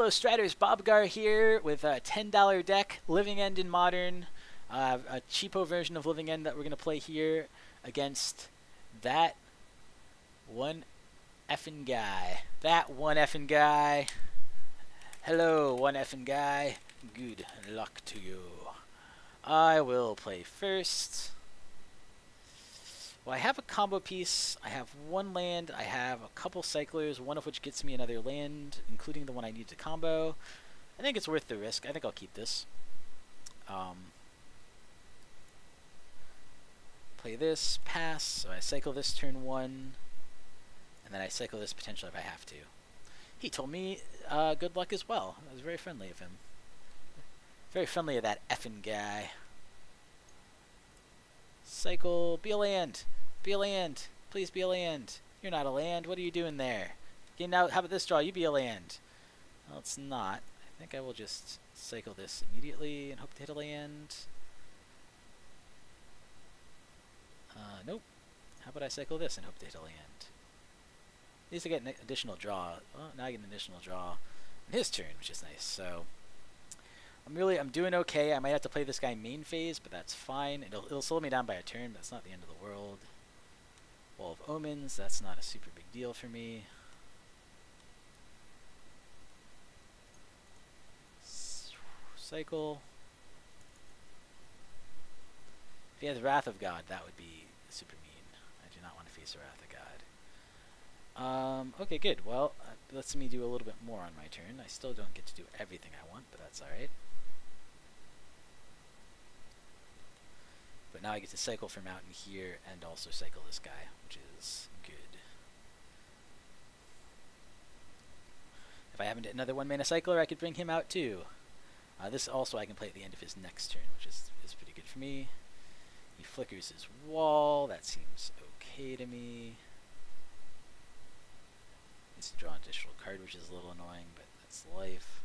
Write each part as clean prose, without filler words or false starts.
Hello Striders, Bobgar here with a $10 deck, Living End in Modern, a cheapo version of Living End that we're going to play here against that one effing guy. That one effing guy. Hello, one effing guy. Good luck to you. I will play first. Well, I have a combo piece, I have one land, I have a couple cyclers, one of which gets me another land, including the one I need to combo. I think it's worth the risk. I think I'll keep this. Play this, pass, so I cycle this turn 1, and then I cycle this potentially if I have to. He told me good luck as well. That was very friendly of him. Very friendly of that effing guy. Cycle, be a land. Be a land. Please be a land. You're not a land. What are you doing there? Okay, now how about this draw? You be a land. Well, it's not. I think I will just cycle this immediately and hope to hit a land. Nope. How about I cycle this and hope to hit a land? At least I get an additional draw. Well, now I get an additional draw in his turn, which is nice. So I'm doing okay. I might have to play this guy main phase, but that's fine. It'll slow me down by a turn, but that's not the end of the world. Wall of Omens, that's not a super big deal for me. Cycle. If he has Wrath of God, that would be super mean. I do not want to face a Wrath of God. Okay, good. Well, it lets me do a little bit more on my turn. I still don't get to do everything I want, but that's alright. But now I get to cycle from out in here and also cycle this guy, which is good. If I happen to another 1-mana cycler, I could bring him out too. This also I can play at the end of his next turn, which is pretty good for me. He flickers his wall. That seems okay to me. Needs to draw an additional card, which is a little annoying, but that's life.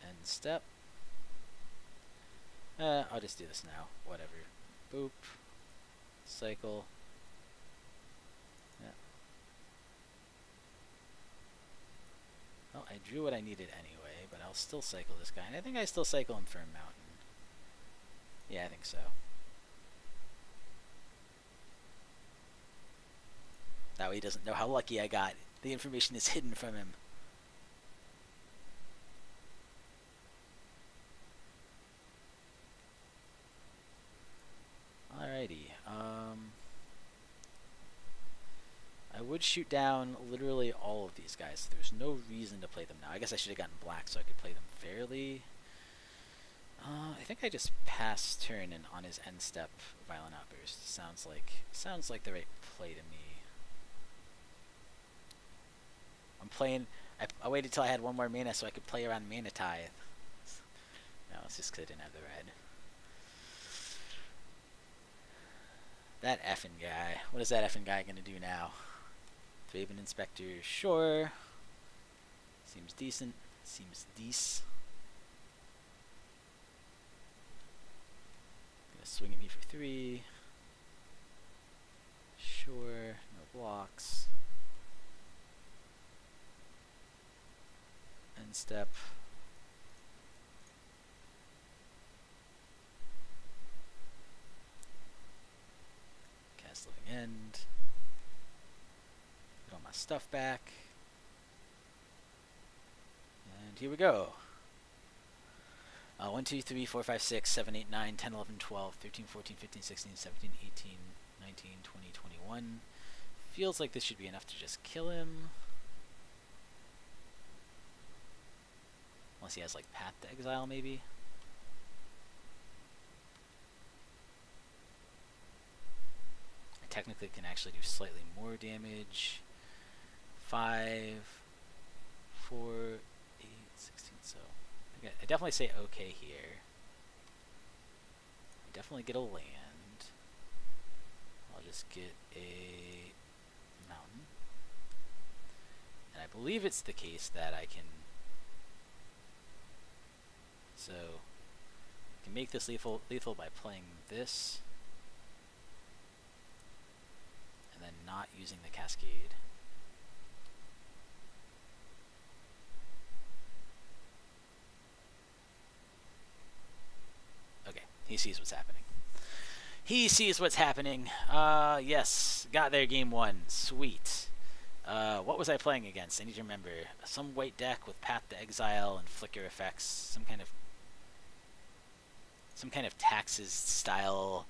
End step. I'll just do this now. Whatever. Boop. Cycle. Yeah. Well, I drew what I needed anyway, but I'll still cycle this guy. And I think I still cycle him for a mountain. Yeah, I think so. That way he doesn't know how lucky I got. The information is hidden from him. Alrighty. I would shoot down literally all of these guys. There's no reason to play them now. I guess I should have gotten black so I could play them fairly. I think I just pass turn and on his end step Violent Outburst. Sounds like the right play to me. I'm playing. I waited till I had one more mana so I could play around Mana Tithe. No, it's just because I didn't have the red. That effing guy. What is that effing guy gonna do now? Thraben Inspector, sure. Seems decent. Seems decent. Gonna swing at me for 3. Sure. No blocks. End step. Living End. Get all my stuff back. And here we go. 1, 2, 3, 4, 5, 6, 7, 8, 9, 10, 11, 12, 13, 14, 15, 16, 17, 18, 19, 20, 21. Feels like this should be enough to just kill him. Unless he has like Path to Exile maybe. Technically can actually do slightly more damage. 5, 4, 8, 16, so I definitely say okay here. I definitely get a land. I'll just get a mountain. And I believe it's the case that I can make this lethal by playing this. And then not using the Cascade. sees what's happening. He sees what's happening. Yes, got there game 1. Sweet. What was I playing against? I need to remember. Some white deck with Path to Exile and Flicker effects. Some kind of taxes style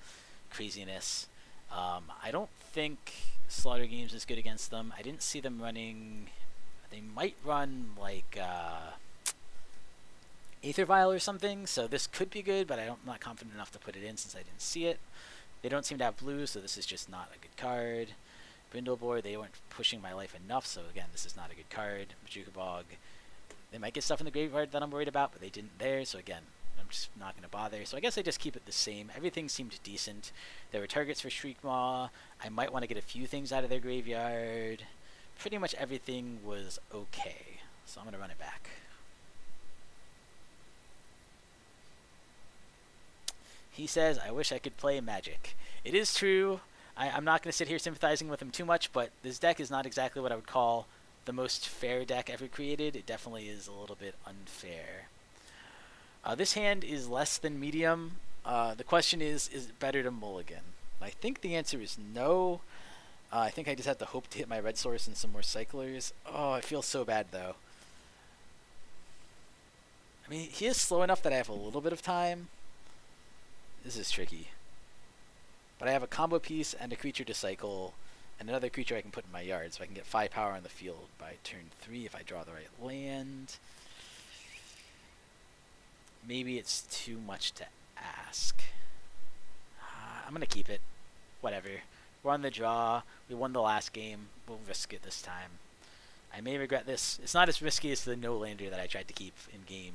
craziness. I don't think Slaughter Games is good against them. I didn't see them running. They might run like Aether Vial or something, so this could be good, but I'm not confident enough to put it in since I didn't see it. They don't seem to have blue, so this is just not a good card. Brindle Boar, they weren't pushing my life enough, so again, this is not a good card. Bojuka Bog, they might get stuff in the graveyard that I'm worried about, but they didn't there, so again, I'm just not going to bother. So I guess I just keep it the same. Everything seemed decent. There were targets for Shriekmaw. I might want to get a few things out of their graveyard. Pretty much everything was okay, so I'm going to run it back. He says, I wish I could play Magic. It is true. I'm not going to sit here sympathizing with him too much, but this deck is not exactly what I would call the most fair deck ever created. It definitely is a little bit unfair. This hand is less than medium. The question is it better to mulligan? I think the answer is no. I think I just have to hope to hit my red source and some more cyclers. Oh, I feel so bad, though. I mean, he is slow enough that I have a little bit of time. This is tricky. But I have a combo piece and a creature to cycle, and another creature I can put in my yard, so I can get 5 power on the field by turn 3 if I draw the right land. Maybe it's too much to ask. I'm going to keep it. Whatever. We're on the draw. We won the last game. We'll risk it this time. I may regret this. It's not as risky as the no-lander that I tried to keep in game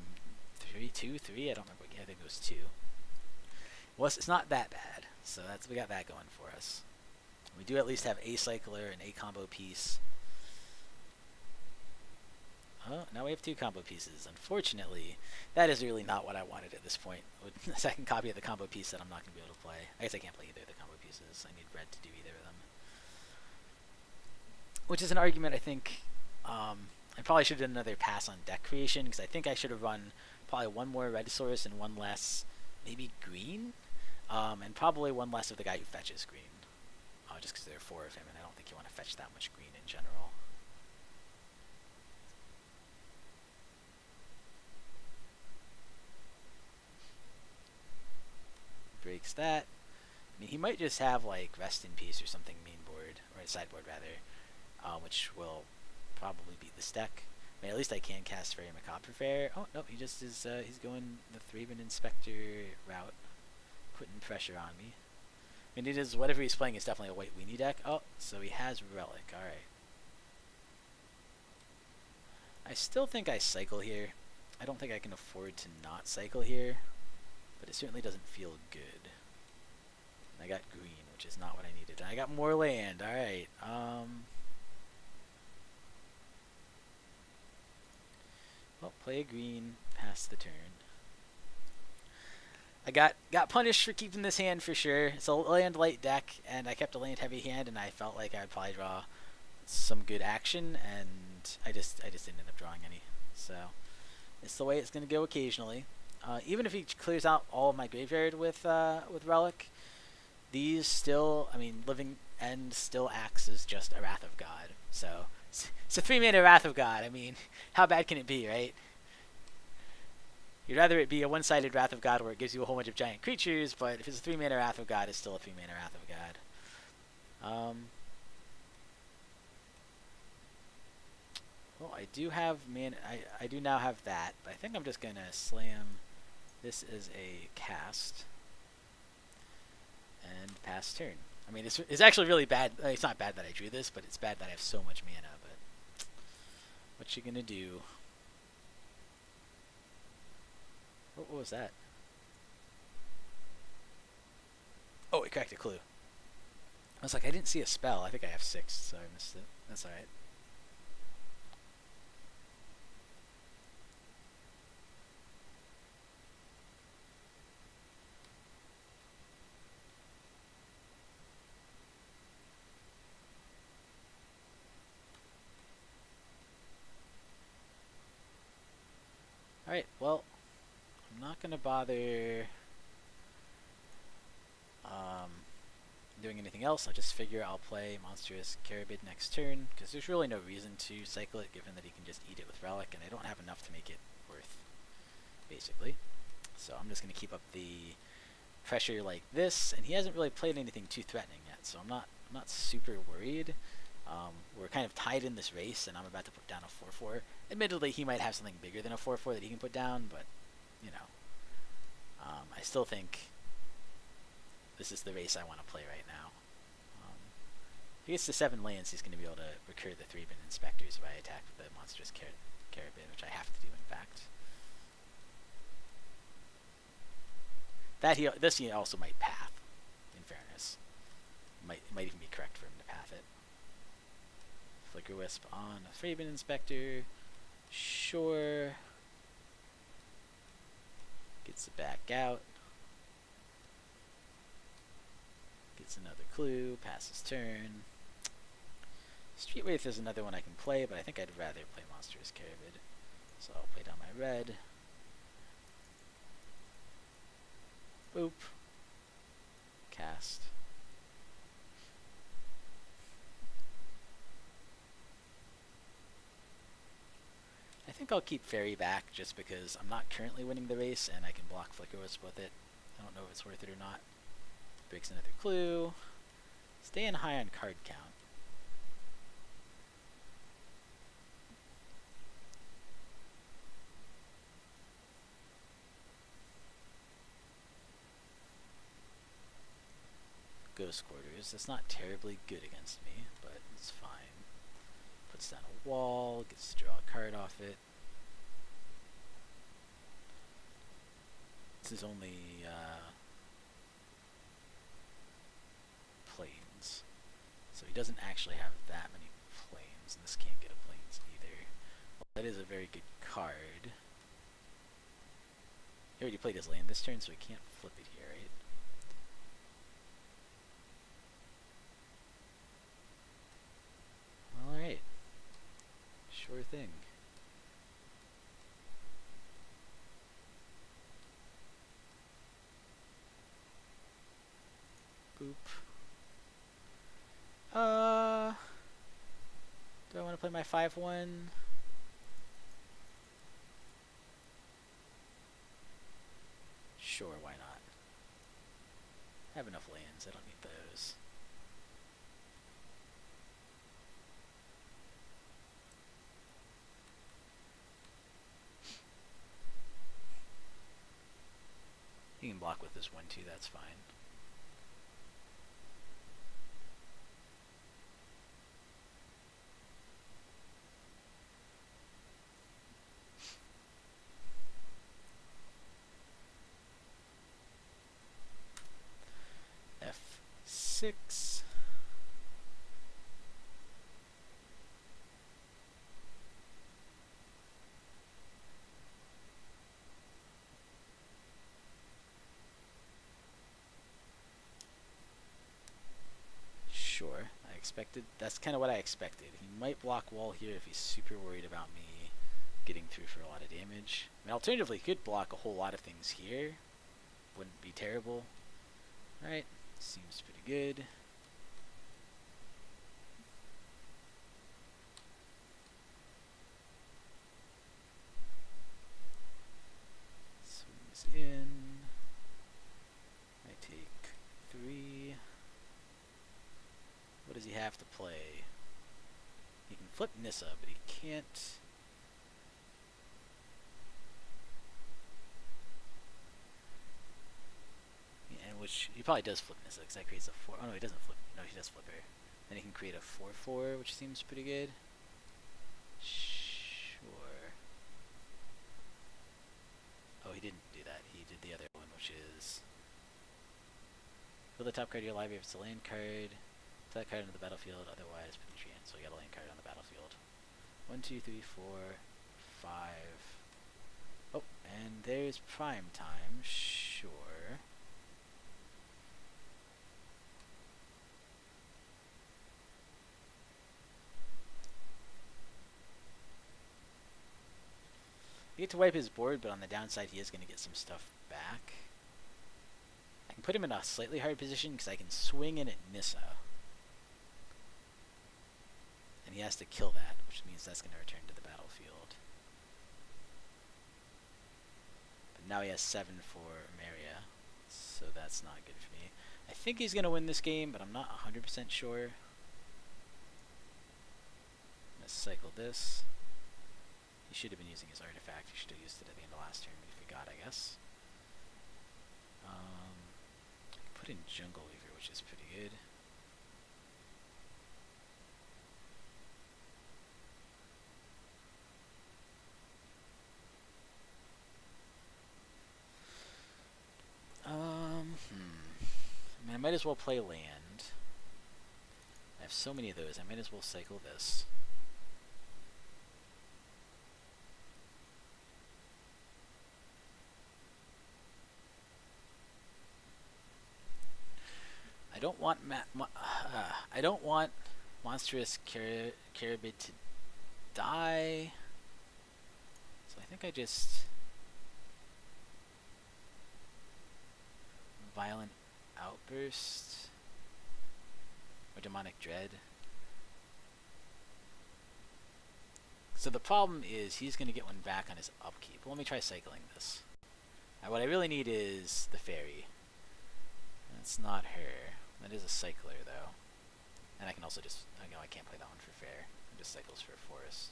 3? I don't remember. I think it was 2. Well, it's not that bad. So we got that going for us. We do at least have a cycler and a combo piece. Oh, now we have 2 combo pieces. Unfortunately, that is really not what I wanted at this point. With the second copy of the combo piece that I'm not going to be able to play. I guess I can't play either of the combo pieces. I need red to do either of them. Which is an argument I think I probably should have done another pass on deck creation, because I think I should have run probably 1 more red source and 1 less, maybe green? And probably 1 less of the guy who fetches green. Just because there are 4 of him, and I don't think you want to fetch that much green in general. Breaks that. I mean, he might just have, like, Rest in Peace or something main board, or Sideboard, rather, which will probably beat this deck. I mean, at least I can cast Faerie Macabre fair. Oh, no, he just is, he's going the Thraben Inspector route. Putting pressure on me. I mean, it is, whatever he's playing is definitely a white weenie deck. Oh, so he has Relic. Alright. I still think I cycle here. I don't think I can afford to not cycle here, but it certainly doesn't feel good. I got green, which is not what I needed. And I got more land. Alright. Well, play a green, pass the turn. I got punished for keeping this hand for sure. It's a land light deck, and I kept a land heavy hand, and I felt like I would probably draw some good action, and I just didn't end up drawing any. So it's the way it's going to go occasionally. Even if he clears out all of my graveyard with Relic, these still, I mean, Living End still acts as just a Wrath of God. So it's a 3-mana Wrath of God. I mean, how bad can it be, right? You'd rather it be a one-sided Wrath of God where it gives you a whole bunch of giant creatures, but if it's a 3-mana Wrath of God, it's still a 3-mana Wrath of God. Well, I do have I do now have that, but I think I'm just gonna slam this as a cast and pass turn. I mean, it's actually really bad. It's not bad that I drew this, but it's bad that I have so much mana. But what you gonna do? What was that? Oh, it cracked a clue. I was like, I didn't see a spell. I think I have 6, so I missed it. That's alright. Alright, well, I'm not going to bother doing anything else, I just figure I'll play Monstrous Carabid next turn, because there's really no reason to cycle it, given that he can just eat it with Relic, and I don't have enough to make it worth, basically. So I'm just going to keep up the pressure like this, and he hasn't really played anything too threatening yet, so I'm not super worried. We're kind of tied in this race, and I'm about to put down a 4-4. Admittedly, he might have something bigger than a 4-4 that he can put down, but, you know. I still think this is the race I want to play right now. If he gets to 7 lands, he's going to be able to recur the 3-bin Inspectors if I attack with the Monstrous Carabid, which I have to do, in fact. This he also might path, in fairness. It might even be correct for him to path it. Flicker Wisp on a 3-bin Inspector. Sure. Gets it back out. Gets another clue. Passes turn. Street Wraith is another one I can play, but I think I'd rather play Monstrous Carabid. So I'll play down my red. Boop. Cast. I think I'll keep Faerie back just because I'm not currently winning the race and I can block Flicker Wisp with it. I don't know if it's worth it or not. Breaks another clue. Staying high on card count. Ghost Quarters. That's not terribly good against me, but it's fine. Puts down a wall, gets to draw a card off it. This is only planes, so he doesn't actually have that many planes, and this can't get a planes either. Well, that is a very good card. He already played his land this turn, so he can't flip it here, right? Alright. Sure thing. Boop. Do I want to play my 5-1? Sure, why not? I have enough lands, I don't need those. You can block with this 1-2, that's fine. F6. Sure, I expected. That's kind of what I expected. He might block wall here if he's super worried about me getting through for a lot of damage. I mean, alternatively, he could block a whole lot of things here. Wouldn't be terrible. Alright, seems pretty good. Swings in. I take 3. What does he have to play? He can flip Nissa, but he can't. Yeah, which he probably does flip Nissa, because that creates a 4. Oh no, he doesn't flip. No, he does flip her. Then he can create a 4/4, which seems pretty good. Sure. Oh, he didn't do that. He did the other one, which is fill the top card of your library if it's a land card. Put that card into the battlefield, otherwise put the tree in. So we got a land card on the battlefield. 1, 2, 3, 4, 5. Oh, and there's prime time. Sure. You get to wipe his board, but on the downside he is going to get some stuff back. I Put him in a slightly hard position because I can swing in at Nissa. And he has to kill that, which means that's going to return to the battlefield. But now he has 7 for Emeria, so that's not good for me. I think he's going to win this game, but I'm not 100% sure. I'm going to cycle this. He should have been using his artifact. He should have used it at the end of last turn, but he forgot, I guess. Put in Jungle Weaver, which is pretty good. I mean, I might as well play land. I have so many of those, I might as well cycle this. I don't want Monstrous Carabid to die, so I think I just Violent Outburst or Demonic Dread. So the problem is he's going to get one back on his upkeep. Well, let me try cycling this. What I really need is the Faerie. That's not her. That is a cycler, though. And I can also just... I can't play that one for fair. It just cycles for forest.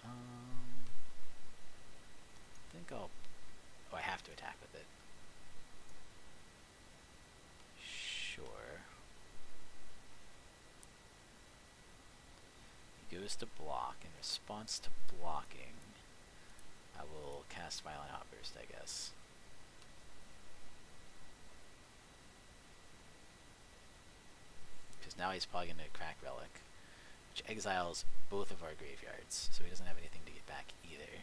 I think I'll... Oh, I have to attack with it. Sure. He goes to block. In response to blocking, I will cast Violent Outburst, I guess. Because now he's probably going to crack Relic, which exiles both of our graveyards, so he doesn't have anything to get back either.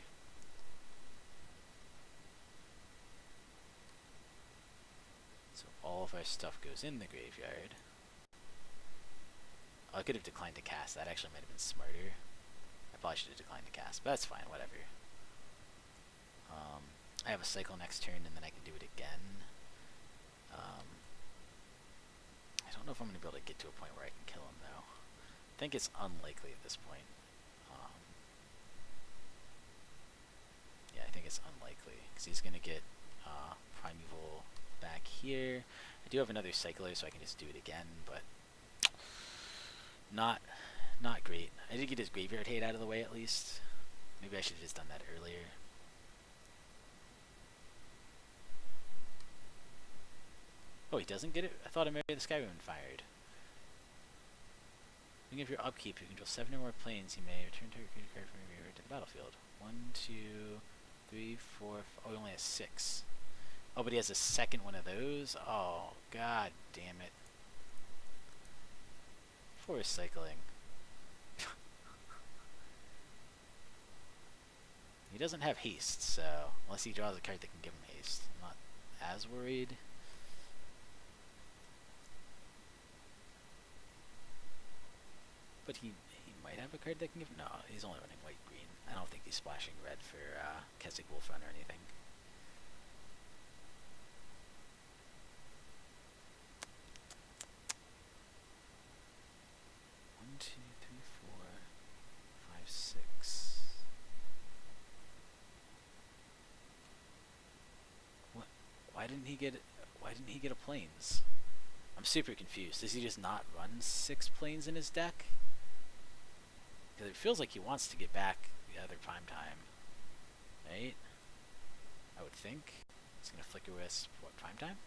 So all of our stuff goes in the graveyard. Oh, I could have declined to cast. That actually might have been smarter. I probably should have declined to cast, but that's fine, whatever. I have a cycle next turn, and then I can do it again. I don't know if I'm going to be able to get to a point where I can kill him, though. I think it's unlikely at this point. Yeah, I think it's unlikely, because he's going to get Primeval back here. I do have another cycler, so I can just do it again, but not great. I did get his graveyard hate out of the way, at least. Maybe I should have just done that earlier. Oh, he doesn't get it? I thought Emeria the Skyrim fired. Beginning of your upkeep, you control 7 or more planes. You may return to your creature card from your graveyard to the battlefield. 1, 2, 3, 4, 5. Oh, he only has 6. Oh, but he has a second one of those? Oh, god damn it. Forest cycling. He doesn't have haste, so unless he draws a card that can give him haste, I'm not as worried. But he might have a card that can give... No, he's only running white-green. I don't think he's splashing red for Keswick Wolf Run or anything. One, two, three, 4, 5, 6. What? Why didn't he get a plains? I'm super confused. Does he just not run 6 plains in his deck? Because it feels like he wants to get back the other prime time, right? I would think. It's going to flicker with, what, prime time?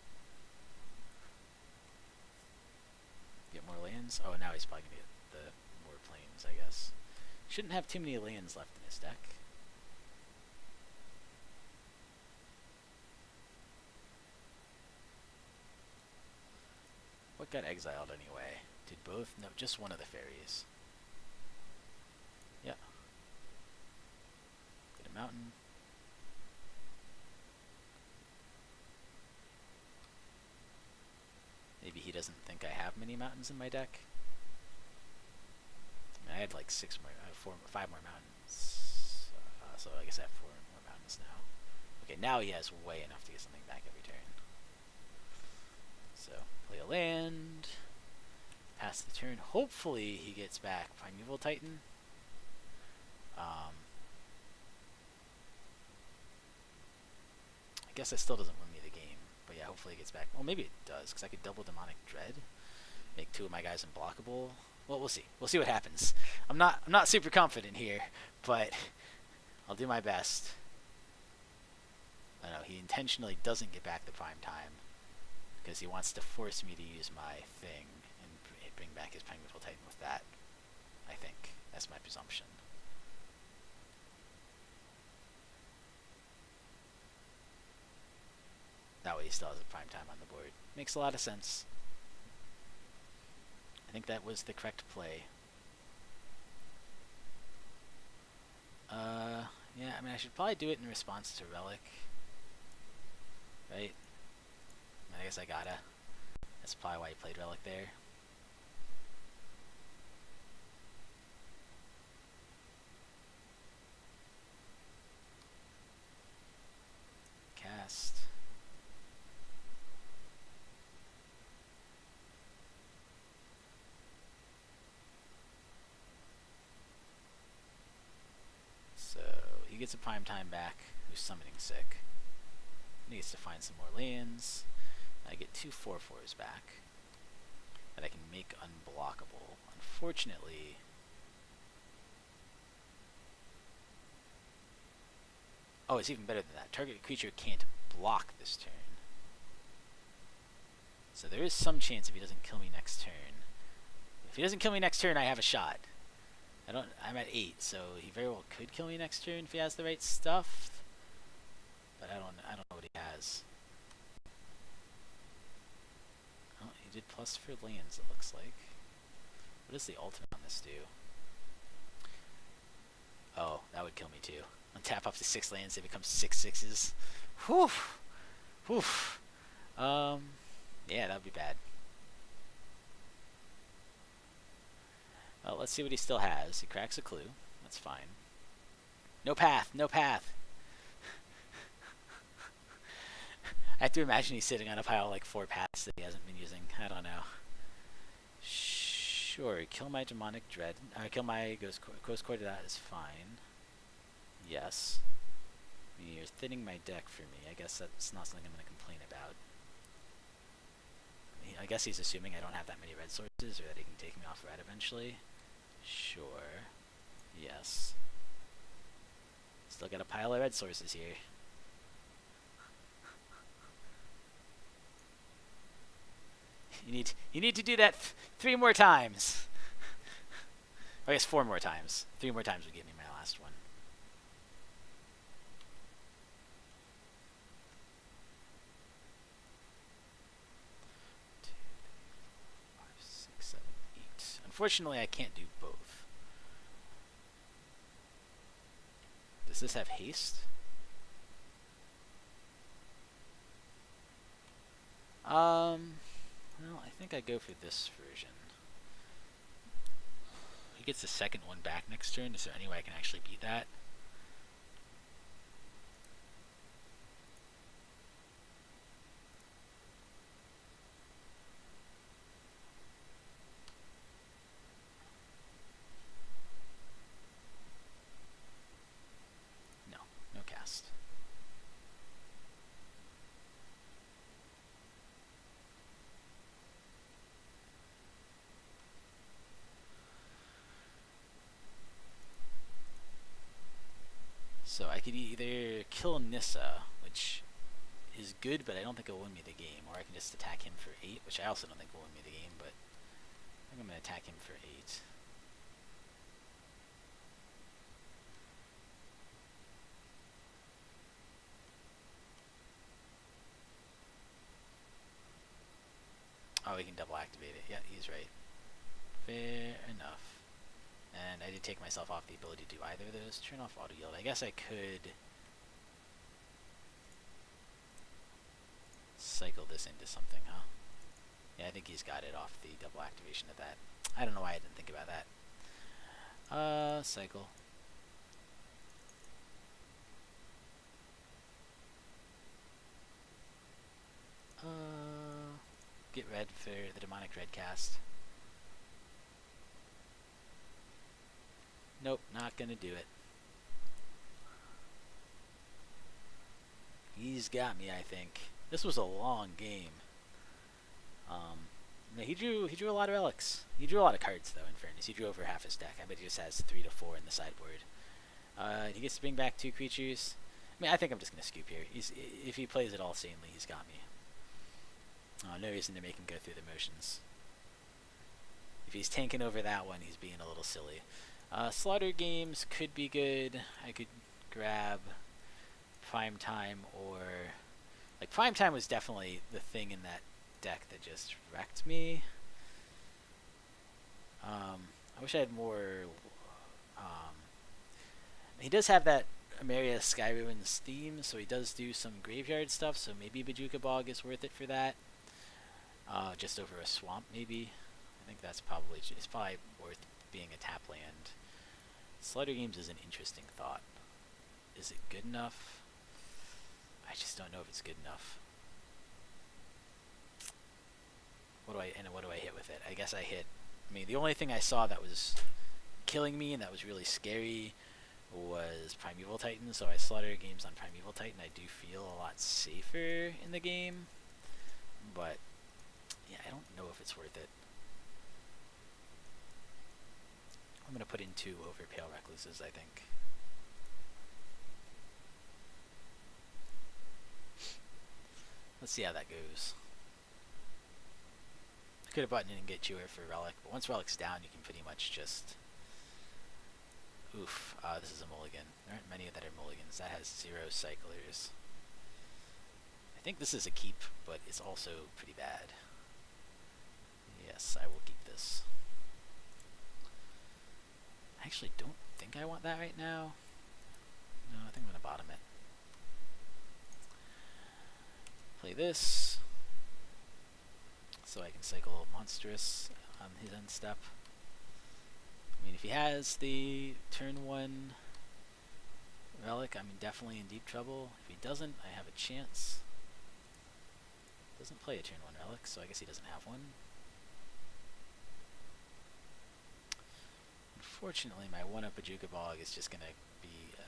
Get more lands? Oh, now he's probably going to get the more plains, I guess. Shouldn't have too many lands left in his deck. What got exiled anyway? Did both? No, just one of the fairies. Yeah. Get a mountain. Maybe he doesn't think I have many mountains in my deck. I mean, I had like 5 more mountains. So I guess I have 4 more mountains now. Okay, now he has way enough to get something back every turn. So, play a land. Pass the turn. Hopefully he gets back Primeval Titan. I guess that still doesn't win me the game. But yeah, hopefully he gets back. Well, maybe it does, because I could double Demonic Dread. Make 2 of my guys unblockable. Well, we'll see. We'll see what happens. I'm not super confident here, but I'll do my best. I know he intentionally doesn't get back the prime time because he wants to force me to use my thing and bring back his Primeval Titan with that. I think that's my presumption. That way he still has a prime time on the board. Makes a lot of sense. I think that was the correct play. Yeah, I mean, I should probably do it in response to Relic. Right? I guess I gotta. That's probably why he played Relic there. Cast. So he gets a prime time back, who's summoning sick. He needs to find some more lands. I get 2 4/4s back that I can make unblockable. Unfortunately, oh, it's even better than that. Target creature can't block this turn. So there is some chance if he doesn't kill me next turn. If he doesn't kill me next turn, I have a shot. I'm at 8, so he very well could kill me next turn if he has the right stuff. But I don't know what he has. Oh, he did plus for lands, it looks like. What does the ultimate on this do? Oh, that would kill me too. Untap up to 6 lands, they become 6 6s. Whew! Whew! Yeah, that would be bad. Well, let's see what he still has. He cracks a clue. That's fine. No path! No path! I have to imagine he's sitting on a pile of like 4 paths that he hasn't been using. I don't know. Sure, kill my Demonic Dread. Kill my Ghost Core to that is fine. Yes. I mean, you're thinning my deck for me. I guess that's not something I'm going to complain about. I guess he's assuming I don't have that many red sources, or that he can take me off red eventually. Sure. Yes. Still got a pile of red sources here. You need to do that 3 more times. I guess 4 more times. 3 more times would give me my last one. Unfortunately, I can't do both. Does this have haste? Well, I think I go for this version. He gets the second one back next turn. Is there any way I can actually beat that? No, no cast. So I could either kill Nissa, which is good, but I don't think it will win me the game, or I can just attack him for 8, which I also don't think will win me the game, but I think I'm going to attack him for 8. Oh, we can double activate it. Yeah, he's right. Fair enough. And I did take myself off the ability to do either of those. Turn off auto yield. I guess I could cycle this into something, huh? Yeah, I think he's got it off the double activation of that. I don't know why I didn't think about that. Cycle. get red for the Demonic Red cast. Nope, not gonna do it. He's got me, I think. This was a long game. He drew a lot of relics. He drew a lot of cards, though, in fairness. He drew over half his deck. I bet he just has 3 to 4 in the sideboard. He gets to bring back 2 creatures. I mean, I think I'm just going to scoop here. If he plays it all sanely, he's got me. No reason to make him go through the motions. If he's tanking over that one, he's being a little silly. Slaughter games could be good. I could grab Prime Time, or... Like, Prime Time was definitely the thing in that deck that just wrecked me. I wish I had more... he does have that Emeria Sky Ruins theme, so he does do some graveyard stuff, so maybe Bojuka Bog is worth it for that. Just over a swamp, maybe. I think that's probably... It's probably worth being a tap land. Slaughter games is an interesting thought. Is it good enough? I just don't know if it's good enough. What do I hit with it? I guess I hit... I mean, the only thing I saw that was killing me and that was really scary was Primeval Titan, so I slaughter games on Primeval Titan. I do feel a lot safer in the game, but yeah, I don't know if it's worth it. I'm going to put in 2 over Pale Recluses, I think. Let's see how that goes. I could have brought in Ingot Chewer for Relic, but once Relic's down, you can pretty much just... Oof, this is a mulligan. There aren't many that are mulligans. That has 0 cyclers. I think this is a keep, but it's also pretty bad. Yes, I will keep this. I actually don't think I want that right now. No, I think I'm going to bottom it. Play this, so I can cycle Monstrous on his end step. I mean, if he has the turn 1 Relic, I'm definitely in deep trouble. If he doesn't, I have a chance. Doesn't play a turn 1 Relic, so I guess he doesn't have one. Unfortunately, my 1-up Bojuka Bog is just going to be a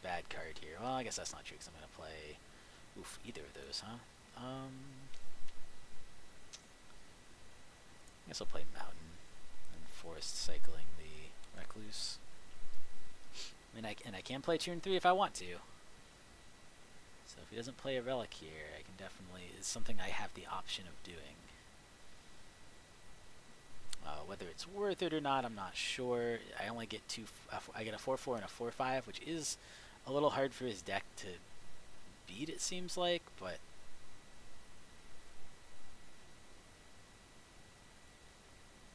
bad card here. Well, I guess that's not true, because I'm going to play... Oof, either of those, huh? I guess I'll play Mountain and Forest cycling the Recluse. I mean, I can play turn 3 if I want to. So if he doesn't play a Relic here, I can definitely... It's something I have the option of doing. Whether it's worth it or not, I'm not sure. I only get I get a 4/4 and a 4/5, which is a little hard for his deck to beat, it seems like, but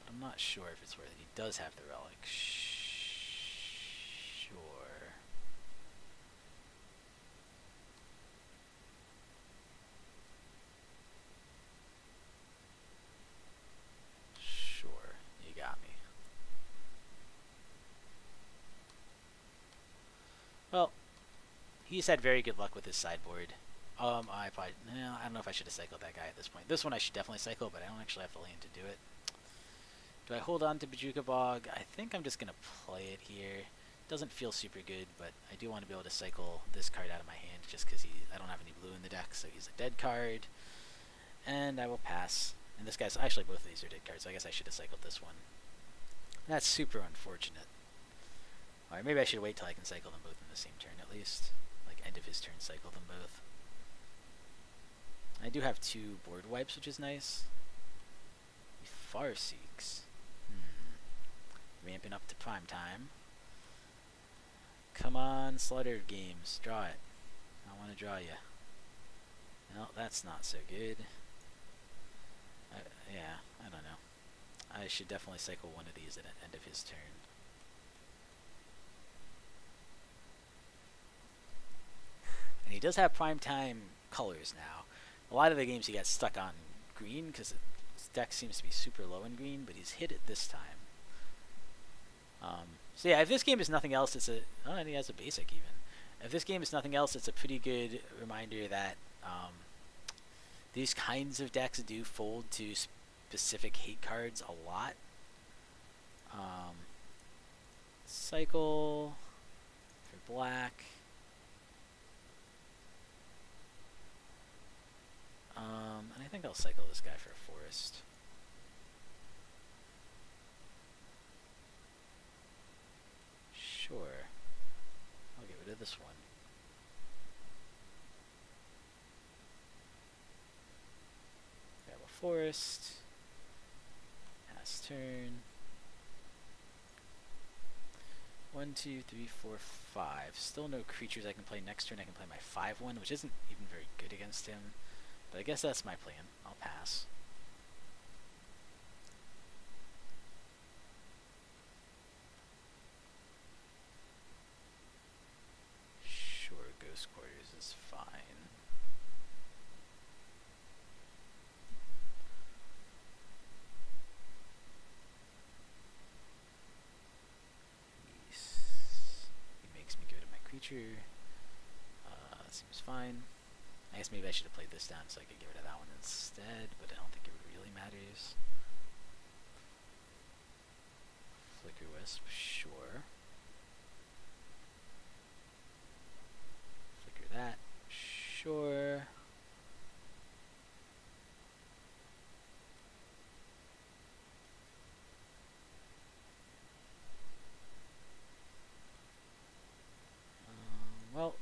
I'm not sure if it's worth it. He does have the Relic. Sure. Sure. You got me. Well, he's had very good luck with his sideboard. I don't know if I should have cycled that guy at this point. This one I should definitely cycle, but I don't actually have the land to do it. Do I hold on to Bojuka Bog? I think I'm just going to play it here. Doesn't feel super good, but I do want to be able to cycle this card out of my hand just because I don't have any blue in the deck, so he's a dead card. And I will pass. And this guy's... Actually, both of these are dead cards, so I guess I should have cycled this one. That's super unfortunate. Alright, maybe I should wait till I can cycle them both in the same turn at least. End of his turn, cycle them both. I do have 2 board wipes, which is nice. He Far Seeks. Ramping up to prime time. Come on, Slaughter games, draw it. I want to draw you. No, that's not so good. Yeah, I don't know. I should definitely cycle one of these at the end of his turn. And he does have prime time colors now. A lot of the games he got stuck on green because his deck seems to be super low in green, but he's hit it this time. So yeah, if this game is nothing else, it's a... Oh, and he has a basic even. If this game is nothing else, it's a pretty good reminder that these kinds of decks do fold to specific hate cards a lot. Cycle for black. And I think I'll cycle this guy for a forest. Sure. I'll get rid of this one. Grab a forest. Pass turn. 1, 2, 3, 4, 5. Still no creatures I can play next turn. I can play my 5/1, which isn't even very good against him. But I guess that's my plan. I'll pass. Sure, Ghost Quarters is fine. He makes me go to my creature. Seems fine. I guess maybe I should have played this down so I could get rid of that one instead, but I don't think it really matters. Flicker Wisp, sure. Flicker that, sure. Well,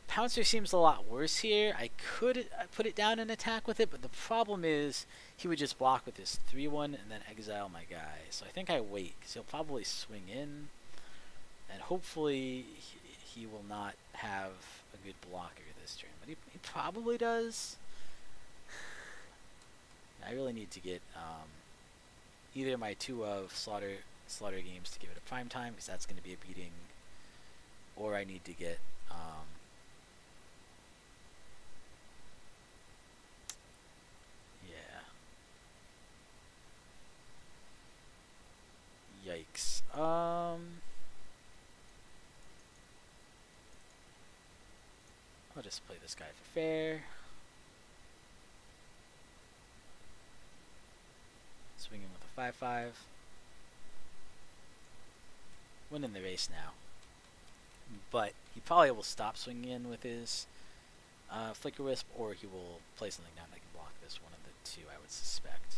Pouncer seems a lot worse here. I could put it down and attack with it, but the problem is he would just block with his 3/1 and then exile my guy. So I think I wait, because he'll probably swing in, and hopefully he will not have a good blocker this turn. But he probably does. I really need to get either my 2 of Slaughter games to give it a prime time, because that's going to be a beating, or I need to get yikes. I'll just play this guy for fair. Swing him with a 5/5. Winning the race now. But he probably will stop swinging in with his Flicker Wisp, or he will play something down that can block this. One of the two, I would suspect.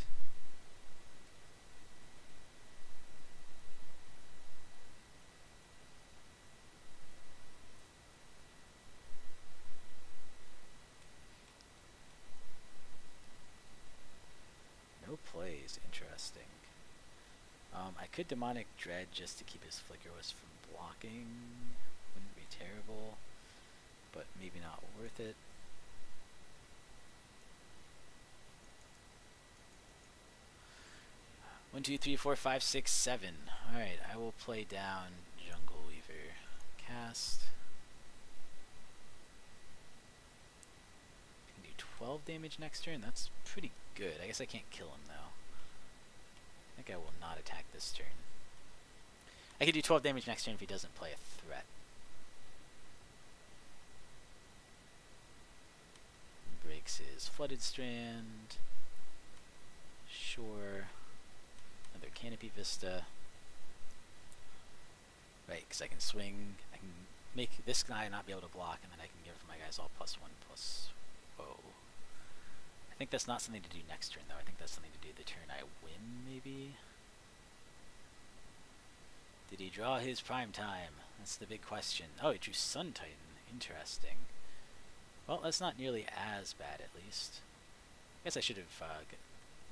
No plays, interesting. I could Demonic Dread just to keep his Flicker Wisp from blocking. Wouldn't be terrible, but maybe not worth it. One, 2, 3, 4, 5, 6, 7. Alright, I will play down Jungle Weaver. Cast. Can do 12 damage next turn. That's pretty good. I guess I can't kill him though. I think I will not attack this turn. I could do 12 damage next turn if he doesn't play a threat. Breaks his Flooded Strand. Sure. Another Canopy Vista. Right, because I can swing. I can make this guy not be able to block, and then I can give my guys all +1/+. Whoa. I think that's not something to do next turn, though. I think that's something to do the turn I win, maybe? Did he draw his prime time? That's the big question. Oh, he drew Sun Titan. Interesting. Well, that's not nearly as bad, at least. I guess I should have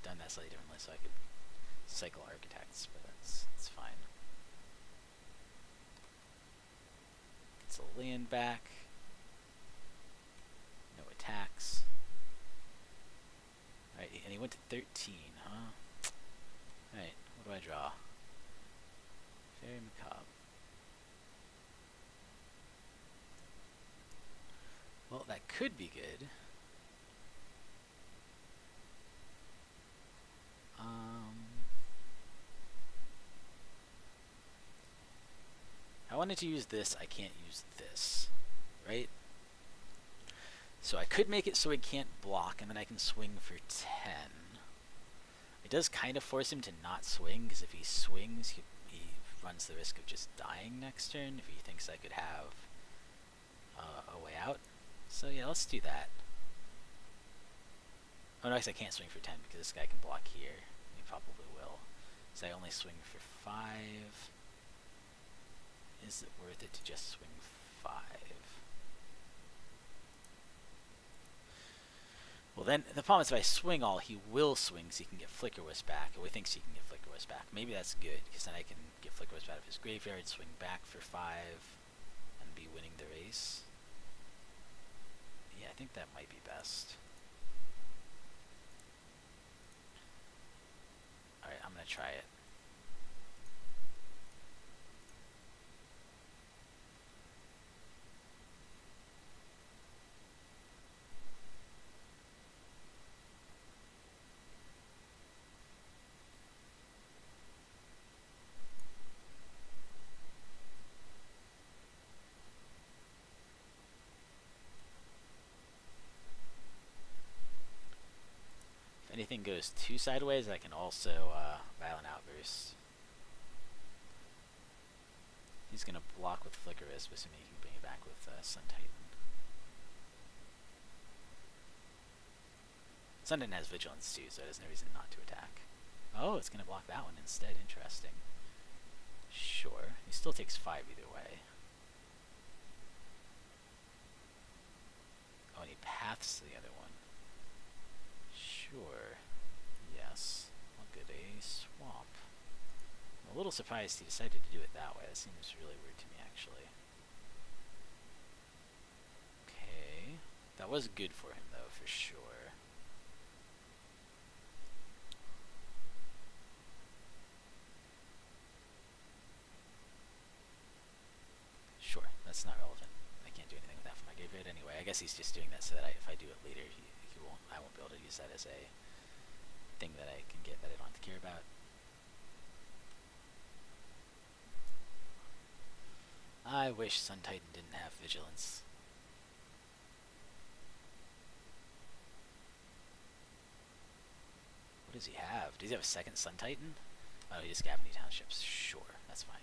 done that slightly differently so I could cycle Architects, but that's fine. Gets a land back. No attacks. Alright, and he went to 13, huh? Alright, what do I draw? Faerie Macabre. Well, that could be good. I wanted to use this, I can't use this, right? So I could make it so he can't block, and then I can swing for 10. It does kind of force him to not swing, because if he swings, he runs the risk of just dying next turn if he thinks I could have a way out. So yeah, let's do that. Oh no, I can't swing for 10 because this guy can block here. He probably will. So I only swing for 5. Is it worth it to just swing 5? Well then, the problem is if I swing all, he will swing so he can get Flicker Wisp back, or he thinks he can get Flicker Wisp back. Maybe that's good, because then I can get Flicker Wisp out of his graveyard, swing back for 5, and be winning the race. Yeah, I think that might be best. Alright, I'm going to try it. Anything goes too sideways, I can also Violent Outburst. He's going to block with Flicker Wisp, assuming he can bring it back with Sun Titan. Sun Titan has Vigilance too, so there's no reason not to attack. Oh, it's going to block that one instead. Interesting. Sure. He still takes 5 either way. Oh, and he paths the other one. Sure. Yes. I'll get a swamp. I'm a little surprised he decided to do it that way. That seems really weird to me, actually. Okay. That was good for him, though, for sure. Sure. That's not relevant. I can't do anything with that for my graveyard anyway. I guess he's just doing that so that if I do it later, I won't be able to use that as a thing that I can get that I don't have to care about. I wish Sun Titan didn't have Vigilance. What does he have? Does he have a second Sun Titan? Oh, he just Gavany Townships. Sure, that's fine.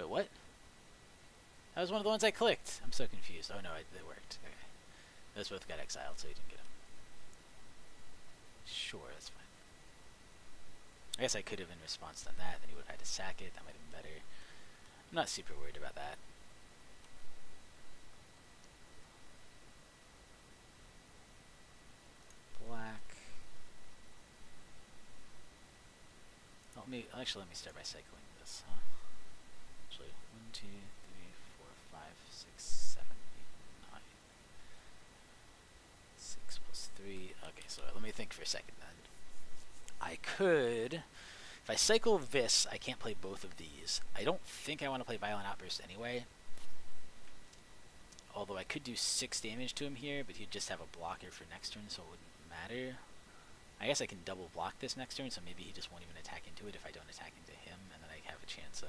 What? That was one of the ones I clicked. I'm so confused. Oh no, it worked. Okay. Those both got exiled, so he didn't get them. Sure, that's fine. I guess I could have in response done that, then he would have had to sack it. That might have been better. I'm not super worried about that. Black. Oh, actually, let me start by cycling this, huh? 1, 2, 3, 4, 5, 6, 7, 8, 9. 6 plus 3. Okay, so let me think for a second then. I could, if I cycle this, I can't play both of these. I don't think I want to play Violent Outburst anyway. Although I could do 6 damage to him here, but he'd just have a blocker for next turn, so it wouldn't matter. I guess I can double block this next turn, so maybe he just won't even attack into it if I don't attack into him, and then I have a chance of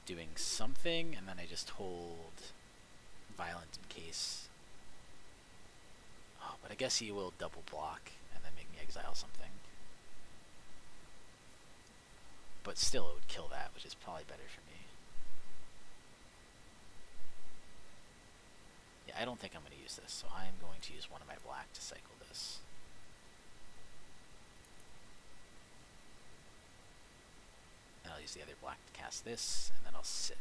doing something, and then I just hold Violent in case. Oh, but I guess he will double block and then make me exile something. But still, it would kill that, which is probably better for me. Yeah, I don't think I'm going to use this, so I'm going to use one of my black to cycle this. And I'll use the other black to cast this, and then I'll sit.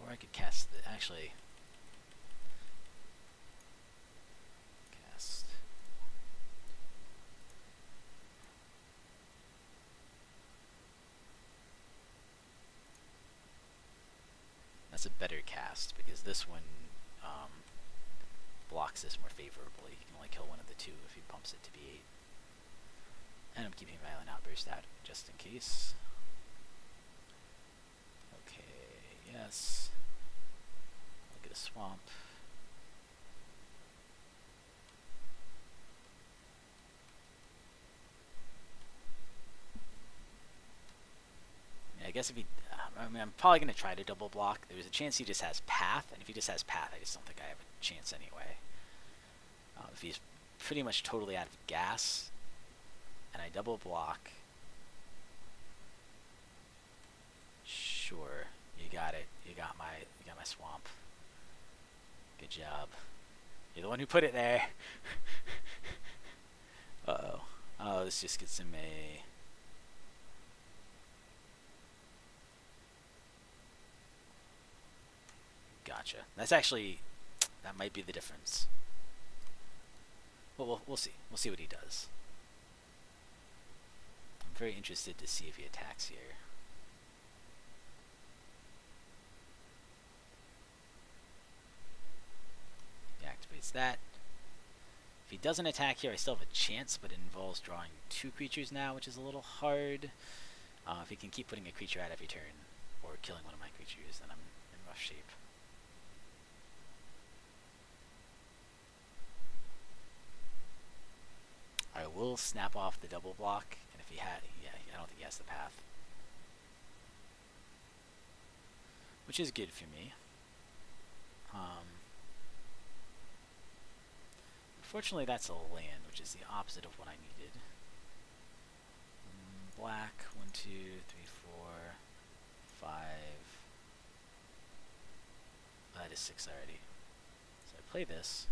Or I could cast the, actually, cast. better cast because this one blocks this more favorably. You can only kill one of the two if he pumps it to B8. And I'm keeping Violent Outburst out just in case. Okay, yes. I'll get a swamp. I guess if he, I mean, I'm probably going to try to double block. There's a chance he just has Path, and if he just has Path, I just don't think I have a chance anyway. If he's pretty much totally out of gas, and I double block, sure, you got it. You got my swamp. Good job. You're the one who put it there. Uh-oh. Oh, this just gets him a... Gotcha. That's actually, that might be the difference. Well, we'll see. We'll see what he does. I'm very interested to see if he attacks here. He activates that. If he doesn't attack here, I still have a chance, but it involves drawing 2 creatures now, which is a little hard. If he can keep putting a creature out every turn, or killing one of my creatures, then I'm in rough shape. I will snap off the double block, and if he had, yeah, I don't think he has the Path. Which is good for me. Unfortunately, that's a land, which is the opposite of what I needed. Black, 1, 2, 3, 4, 5. Oh, that is 6 already. So I play this.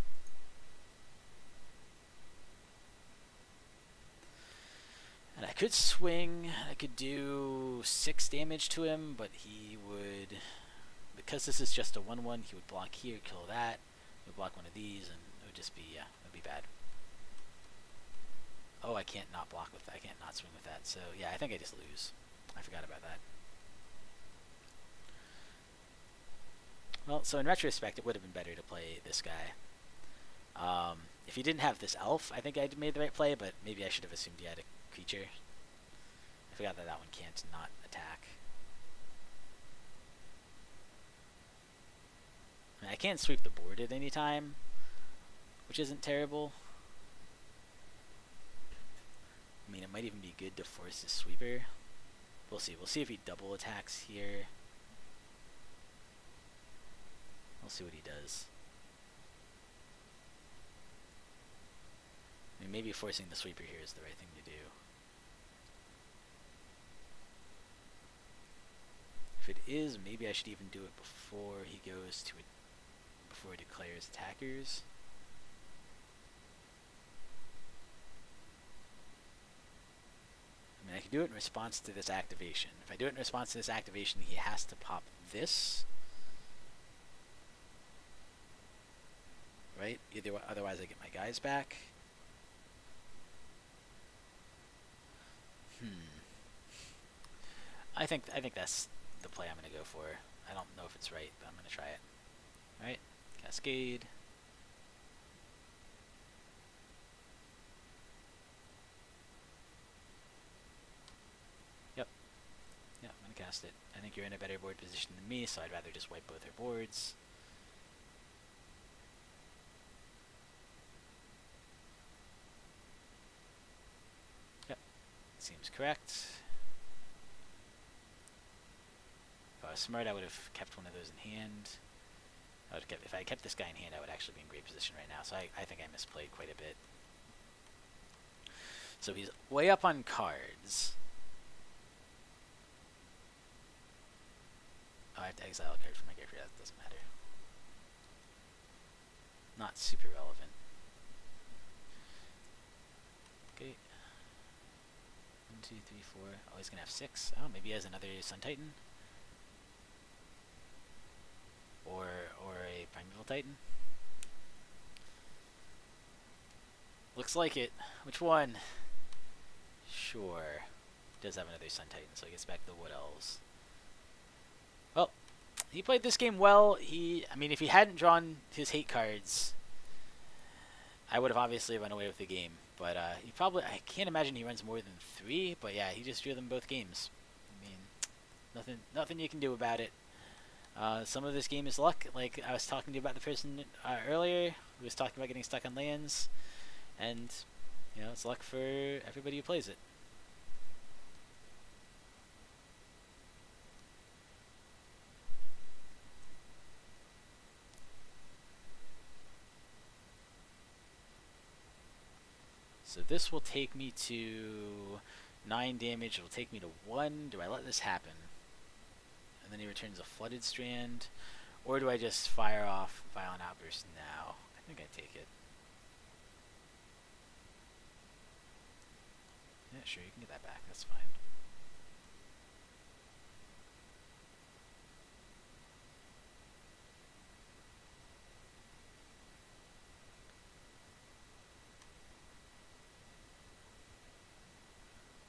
And I could swing, I could do 6 damage to him, but he would, because this is just a 1/1, he would block here, kill that, he would block one of these, and it would just be, yeah, it would be bad. Oh, I can't not block with that, I can't not swing with that, so yeah, I think I just lose. I forgot about that. Well, so in retrospect, it would have been better to play this guy. If he didn't have this elf, I think I'd made the right play, but maybe I should have assumed he had a creature. I forgot that that one can't not attack. I mean, I can't sweep the board at any time, which isn't terrible. I mean, it might even be good to force his sweeper. We'll see. We'll see if he double attacks here. We'll see what he does. I mean, maybe forcing the sweeper here is the right thing to do. If it is, maybe I should even do it before he goes to it, before he declares attackers. I mean, I can do it in response to this activation. If I do it in response to this activation, he has to pop this. Right? Otherwise I get my guys back. I think that's the play I'm going to go for. I don't know if it's right, but I'm going to try it. Alright, Cascade. Yep, I'm going to cast it. I think you're in a better board position than me, so I'd rather just wipe both our boards. Yep, seems correct. If I was smart, I would have kept one of those in hand. If I kept this guy in hand, I would actually be in great position right now. So I think I misplayed quite a bit. So he's way up on cards. Oh, I have to exile a card from my character. That doesn't matter. Not super relevant. Okay. 1, 2, 3, 4. Oh, he's gonna have 6. Oh, maybe he has another Sun Titan. Or a Primeval Titan. Looks like it. Which one? Sure. Does have another Sun Titan, so he gets back to the Wood Elves. Well, he played this game well. I mean, if he hadn't drawn his hate cards, I would have obviously run away with the game. But I can't imagine he runs more than 3. But yeah, he just drew them both games. I mean, nothing you can do about it. Some of this game is luck. Like I was talking to you about the person earlier who was talking about getting stuck on lands, and it's luck for everybody who plays it. So this will take me to 9 damage. It'll take me to 1. Do I let this happen? And then he returns a Flooded Strand. Or do I just fire off Violent Outburst now? I think I take it. Yeah, sure, you can get that back. That's fine.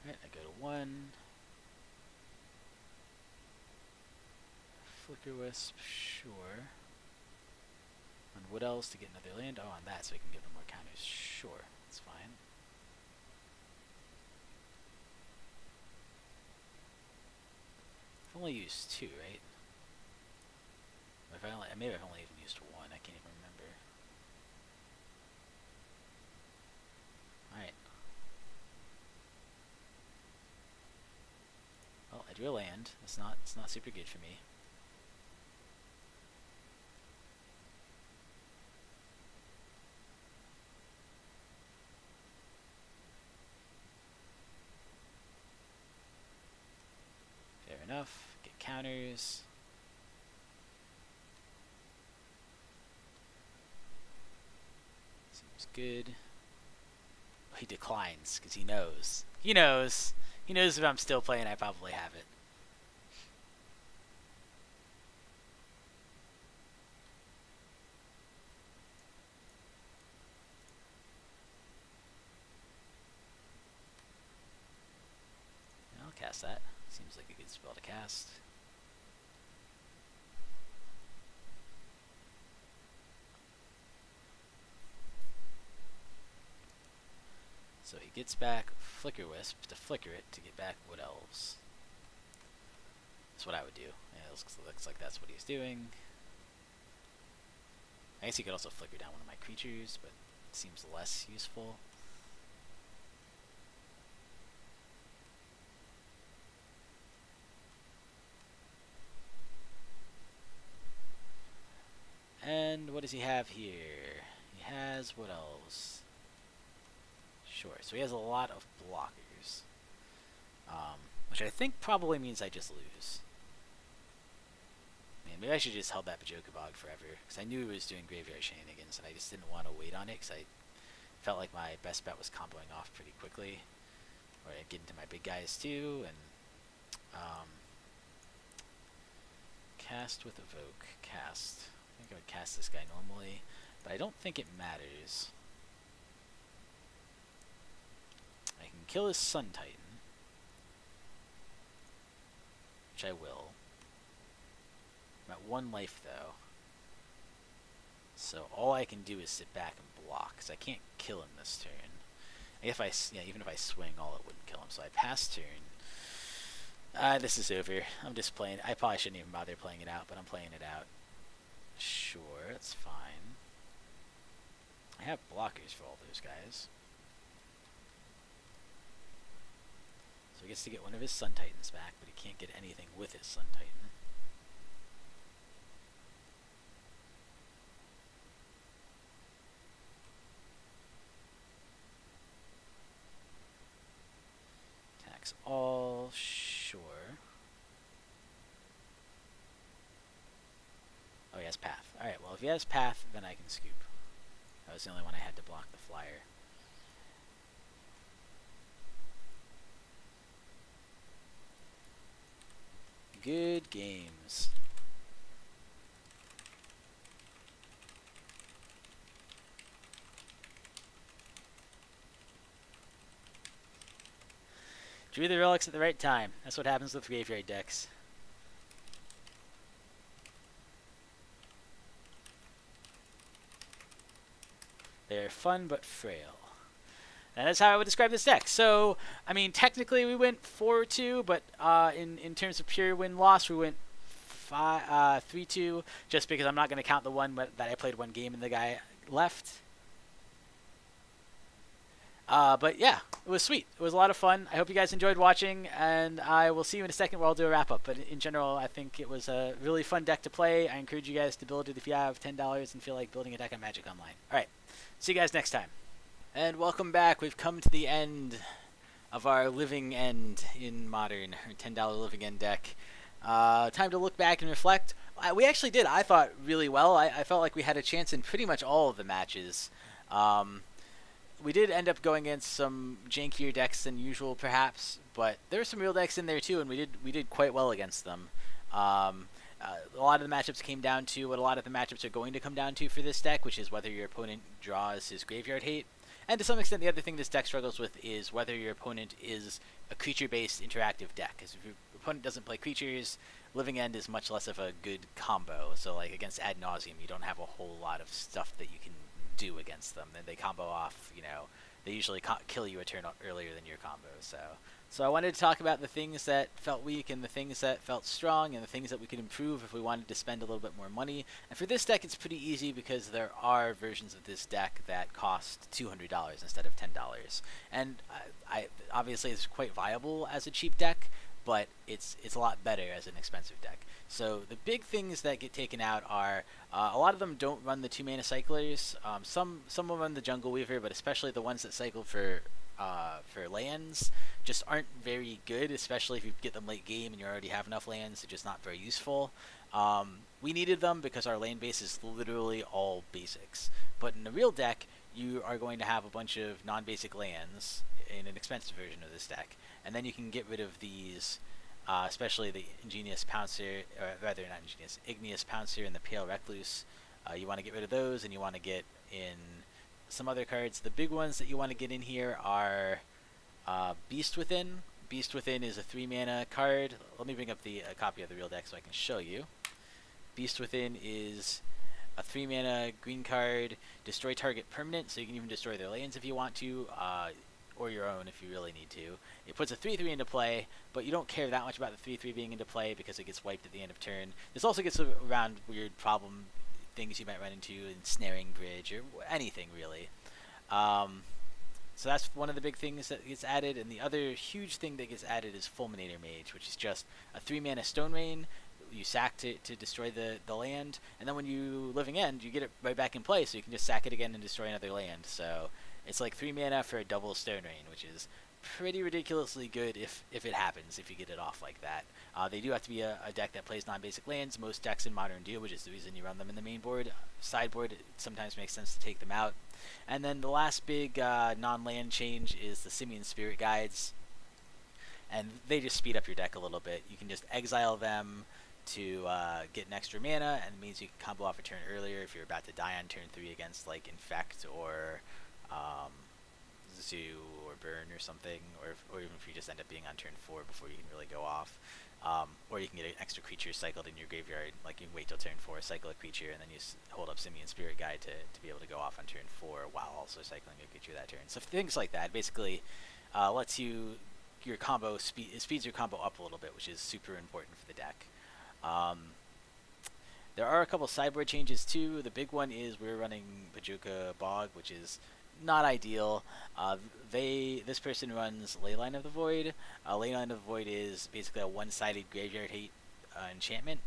Alright, I go to 1. Flicker Wisp, sure. On what else to get another land? Oh, on that, so I can give them more counters. Sure, that's fine. I've only used 2, right? Maybe I've only even used 1. I can't even remember. Alright. Well, I drew a land. It's not super good for me. Fair enough. Get counters. Seems good. Oh, he declines because he knows. He knows if I'm still playing, I probably have it. I'll cast that. Seems like a good spell to cast. So he gets back Flicker Wisp to flicker it to get back Wood Elves. That's what I would do. Yeah, it looks like that's what he's doing. I guess he could also flicker down one of my creatures, but it seems less useful. And what does he have here? He has Wood Elves. Sure, so he has a lot of blockers. Which I think probably means I just lose. Man, maybe I should just held that Bojuka Bog forever, because I knew he was doing graveyard shenanigans, and I just didn't want to wait on it, because I felt like my best bet was comboing off pretty quickly. Or I'd get into my big guys too, and cast with Evoke. Cast. I think I would cast this guy normally, but I don't think it matters. I can kill his Sun Titan, which I will. I'm at 1 life though, so all I can do is sit back and block, because I can't kill him this turn. Even if I swing, all it wouldn't kill him. So I pass turn. This is over. I'm just playing. I probably shouldn't even bother playing it out, but I'm playing it out. Sure, it's fine. I have blockers for all those guys. So he gets to get one of his Sun Titans back, but he can't get anything with his Sun Titan. Attacks all, sure. Oh, he has Path. Alright, well, if he has Path, then I can scoop. That was the only one I had to block the flyer. Good games. Drew the relics at the right time. That's what happens with graveyard decks. They're fun but frail. And that's how I would describe this deck. So, I mean, technically we went 4-2, but in terms of pure win-loss, we went 3-2, just because I'm not going to count the one that I played one game and the guy left. But yeah, it was sweet. It was a lot of fun. I hope you guys enjoyed watching, and I will see you in a second where I'll do a wrap-up. But in general, I think it was a really fun deck to play. I encourage you guys to build it if you have $10 and feel like building a deck on Magic Online. All right, see you guys next time. And welcome back. We've come to the end of our Living End in Modern, our $10 Living End deck. Time to look back and reflect. We actually did, I thought, really well. I felt like we had a chance in pretty much all of the matches. We did end up going against some jankier decks than usual, perhaps, but there were some real decks in there too, and we did quite well against them. A lot of the matchups came down to what a lot of the matchups are going to come down to for this deck, which is whether your opponent draws his graveyard hate. And to some extent, the other thing this deck struggles with is whether your opponent is a creature-based interactive deck. Because if your opponent doesn't play creatures, Living End is much less of a good combo. So, like, against Ad Nauseam, you don't have a whole lot of stuff that you can do against them. And they combo off, you know, they usually kill you a turn earlier than your combo. So I wanted to talk about the things that felt weak and the things that felt strong and the things that we could improve if we wanted to spend a little bit more money. And for this deck, it's pretty easy because there are versions of this deck that cost $200 instead of $10. And I obviously it's quite viable as a cheap deck, but it's a lot better as an expensive deck. So the big things that get taken out are a lot of them don't run the 2-mana cyclers. Some will run the Jungle Weaver, but especially the ones that cycle for lands just aren't very good, especially if you get them late game and you already have enough lands. They're just not very useful. We needed them because our lane base is literally all basics. But in the real deck, you are going to have a bunch of non-basic lands in an expensive version of this deck, and then you can get rid of these, especially the Igneous Pouncer, or rather not Igneous Pouncer and the Pale Recluse. You want to get rid of those, and you want to get in some other cards. The big ones that you want to get in here are Beast Within. Beast Within is a 3-mana card. Let me bring up a copy of the real deck so I can show you. Beast Within is a 3-mana green card, destroy target permanent, so you can even destroy their lands if you want to, or your own if you really need to. It puts a 3-3 into play, but you don't care that much about the 3-3 being into play because it gets wiped at the end of turn. This also gets around weird problem things you might run into in Snaring Bridge or anything really. So that's one of the big things that gets added, and the other huge thing that gets added is Fulminator Mage, which is just a 3-mana Stone Rain. You sack to destroy the land, and then when you Living End, you get it right back in play, so you can just sack it again and destroy another land. So it's like 3 mana for a double Stone Rain, which is pretty ridiculously good if it happens, if you get it off like that. They do have to be a deck that plays non-basic lands. Most decks in Modern do, which is the reason you run them in the main board. Sideboard, it sometimes makes sense to take them out. And then the last big non-land change is the Simian Spirit Guides, and they just speed up your deck a little bit. You can just exile them to get an extra mana, and it means you can combo off a turn earlier if you're about to die on turn 3 against like Infect or Zoo or Burn or something, or even if you just end up being on turn 4 before you can really go off. Or you can get an extra creature cycled in your graveyard, like you wait till turn 4, cycle a creature, and then you hold up Simian Spirit Guide to be able to go off on turn 4 while also cycling a creature that turn. So things like that basically lets you, your combo, speeds your combo up a little bit, which is super important for the deck. There are a couple sideboard changes too. The big one is we're running Bojuka Bog, which is not ideal. This person runs Leyline of the Void. Leyline of the Void is basically a one-sided graveyard hate enchantment.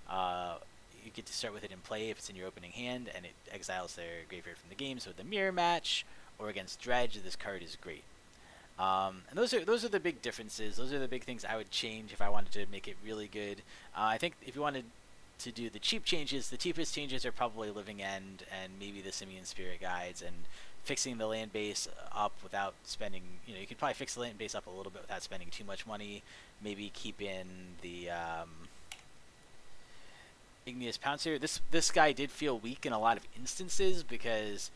You get to start with it in play if it's in your opening hand, and it exiles their graveyard from the game. So the mirror match or against Dredge, this card is great. And those are the big differences. Those are the big things I would change if I wanted to make it really good. I think if you wanted to do the cheap changes, the cheapest changes are probably Living End and maybe the Simian Spirit Guides and fixing the land base up without spending, you could probably fix the land base up a little bit without spending too much money. Maybe keep in the Igneous Pouncer. This guy did feel weak in a lot of instances because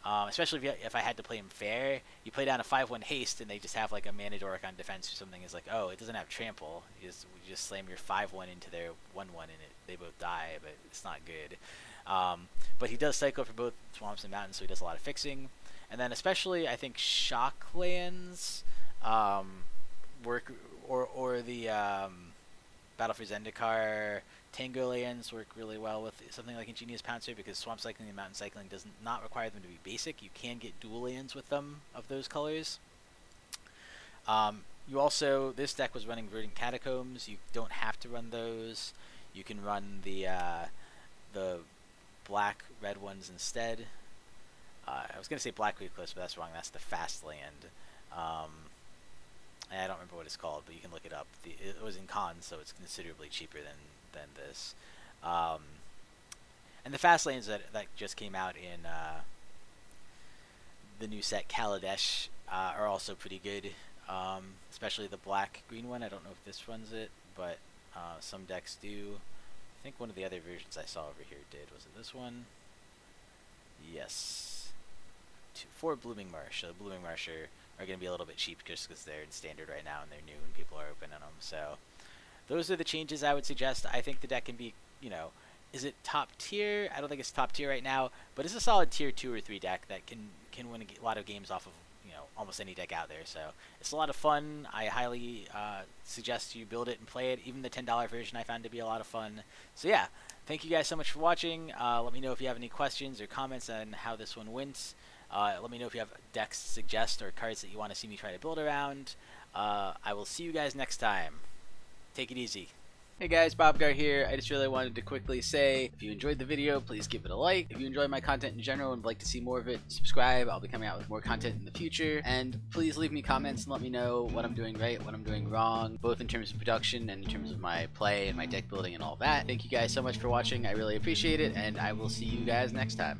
especially if I had to play him fair, you play down a 5/1 haste and they just have like a mana dork on defense or something. It's like, oh, it doesn't have trample. You just slam your 5/1 into their 1/1 and they both die, but it's not good. But he does cycle for both swamps and mountains, so he does a lot of fixing. And then especially, I think shock lands work, or the Battle for Zendikar Tango lands work really well with something like Ingenious Pouncer, because swamp cycling and mountain cycling does not require them to be basic. You can get dual lands with them of those colors. You also, this deck was running Verdant Catacombs. You don't have to run those. You can run the black-red ones instead. I was going to say Black Recluse, but that's wrong. That's the fast land. I don't remember what it's called, but you can look it up. It was in cons, so it's considerably cheaper than this. And the fast lanes that just came out in the new set Kaladesh are also pretty good. Especially the black-green one. I don't know if this runs it, but some decks do. I think one of the other versions I saw over here did. Was it this one? Yes. 4 Blooming Marsh. So the Blooming Marsh are going to be a little bit cheap just because they're in standard right now and they're new and people are opening them. So those are the changes I would suggest. I think the deck can be, is it top tier? I don't think it's top tier right now, but it's a solid tier 2 or 3 deck that can win a lot of games off of almost any deck out there. So it's a lot of fun. I highly suggest you build it and play it. Even the $10 version I found to be a lot of fun. So yeah, thank you guys so much for watching. Let me know if you have any questions or comments on how this one went. Let me know if you have decks to suggest or cards that you want to see me try to build around. I will see you guys next time. Take it easy. Hey guys, Bobgar here. I just really wanted to quickly say, if you enjoyed the video, please give it a like. If you enjoy my content in general and would like to see more of it, subscribe. I'll be coming out with more content in the future. And please leave me comments and let me know what I'm doing right, what I'm doing wrong, both in terms of production and in terms of my play and my deck building and all that. Thank you guys so much for watching. I really appreciate it, and I will see you guys next time.